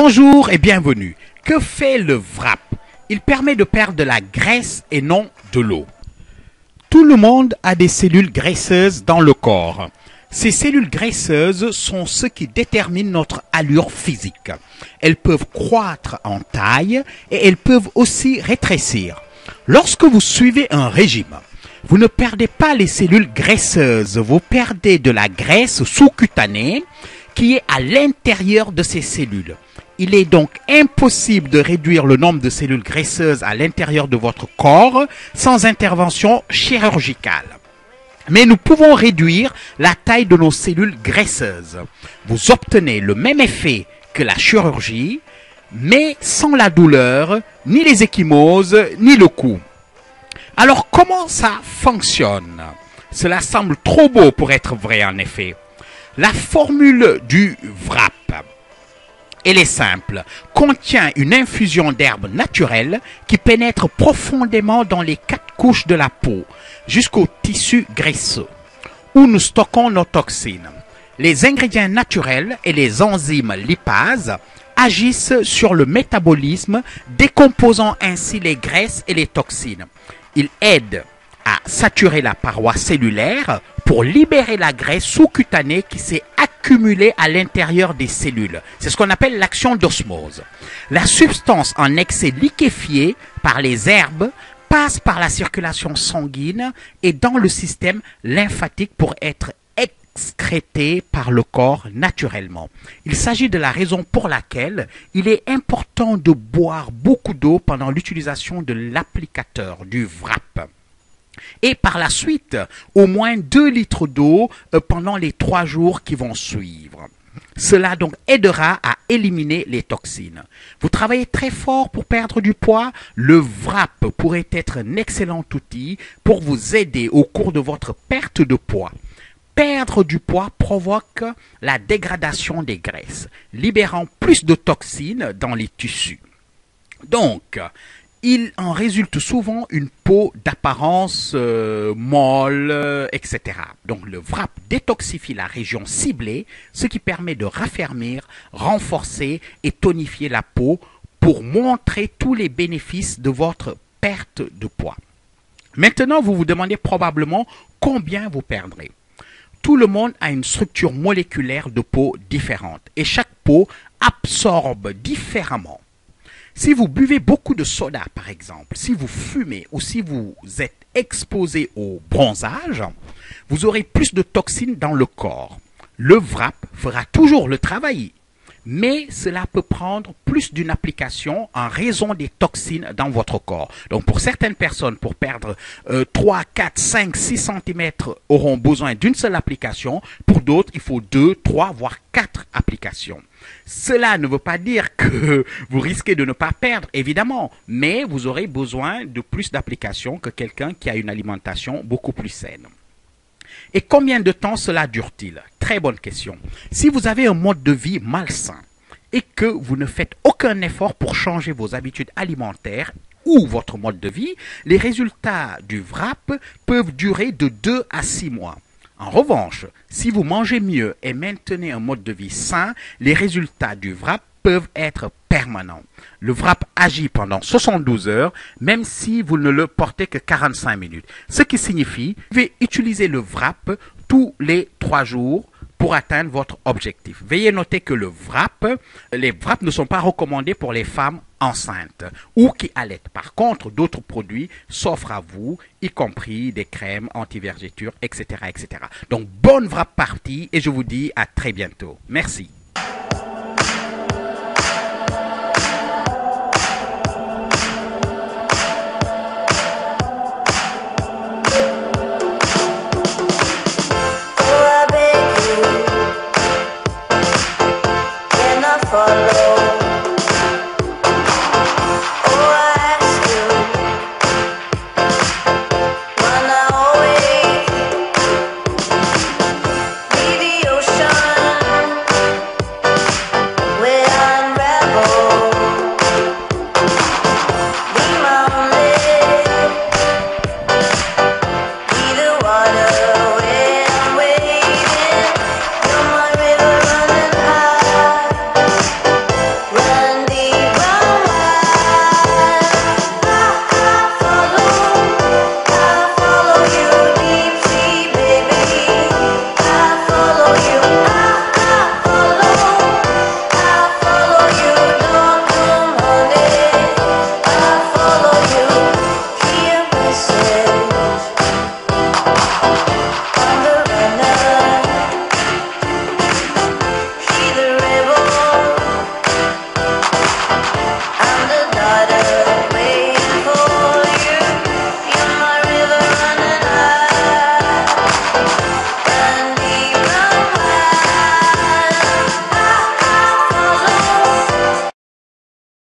Bonjour et bienvenue. Que fait le VRAP? Il permet de perdre de la graisse et non de l'eau. Tout le monde a des cellules graisseuses dans le corps. Ces cellules graisseuses sont ce qui détermine notre allure physique. Elles peuvent croître en taille et elles peuvent aussi rétrécir. Lorsque vous suivez un régime, vous ne perdez pas les cellules graisseuses, vous perdez de la graisse sous-cutanée qui est à l'intérieur de ces cellules. Il est donc impossible de réduire le nombre de cellules graisseuses à l'intérieur de votre corps sans intervention chirurgicale. Mais nous pouvons réduire la taille de nos cellules graisseuses. Vous obtenez le même effet que la chirurgie, mais sans la douleur, ni les ecchymoses, ni le coup. Alors comment ça fonctionne? Cela semble trop beau pour être vrai en effet. La formule du VRAP, elle est simple, contient une infusion d'herbes naturelles qui pénètre profondément dans les 4 couches de la peau, jusqu'au tissu graisseux, où nous stockons nos toxines. Les ingrédients naturels et les enzymes lipases agissent sur le métabolisme, décomposant ainsi les graisses et les toxines. Ils aident à saturer la paroi cellulaire pour libérer la graisse sous-cutanée qui s'est accumulée à l'intérieur des cellules. C'est ce qu'on appelle l'action d'osmose. La substance en excès liquéfiée par les herbes passe par la circulation sanguine et dans le système lymphatique pour être excrétée par le corps naturellement. Il s'agit de la raison pour laquelle il est important de boire beaucoup d'eau pendant l'utilisation de l'applicateur du VRAP. Et par la suite, au moins 2 litres d'eau pendant les 3 jours qui vont suivre. Cela donc aidera à éliminer les toxines. Vous travaillez très fort pour perdre du poids? Le VRAP pourrait être un excellent outil pour vous aider au cours de votre perte de poids. Perdre du poids provoque la dégradation des graisses, libérant plus de toxines dans les tissus. Donc, il en résulte souvent une peau d'apparence molle, etc. Donc le VRAP détoxifie la région ciblée, ce qui permet de raffermir, renforcer et tonifier la peau pour montrer tous les bénéfices de votre perte de poids. Maintenant, vous vous demandez probablement combien vous perdrez. Tout le monde a une structure moléculaire de peau différente et chaque peau absorbe différemment. Si vous buvez beaucoup de soda, par exemple, si vous fumez ou si vous êtes exposé au bronzage, vous aurez plus de toxines dans le corps. Le VRAP fera toujours le travail, mais cela peut prendre plus d'une application en raison des toxines dans votre corps. Donc pour certaines personnes, pour perdre 3, 4, 5, 6 cm auront besoin d'une seule application. Pour d'autres, il faut 2, 3, voire 4 applications. Cela ne veut pas dire que vous risquez de ne pas perdre, évidemment, mais vous aurez besoin de plus d'applications que quelqu'un qui a une alimentation beaucoup plus saine. Et combien de temps cela dure-t-il? Très bonne question. Si vous avez un mode de vie malsain et que vous ne faites aucun effort pour changer vos habitudes alimentaires ou votre mode de vie, les résultats du VRAP peuvent durer de 2 à 6 mois. En revanche, si vous mangez mieux et maintenez un mode de vie sain, les résultats du VRAP peuvent être permanents. Le VRAP agit pendant 72 heures, même si vous ne le portez que 45 minutes. Ce qui signifie que vous pouvez utiliser le VRAP tous les 3 jours pour atteindre votre objectif. Veuillez noter que les VRAP ne sont pas recommandés pour les femmes enceintes ou qui allaitent. Par contre, d'autres produits s'offrent à vous, y compris des crèmes anti-vergéture, etc., etc. Donc, bonne VRAP partie et je vous dis à très bientôt. Merci. God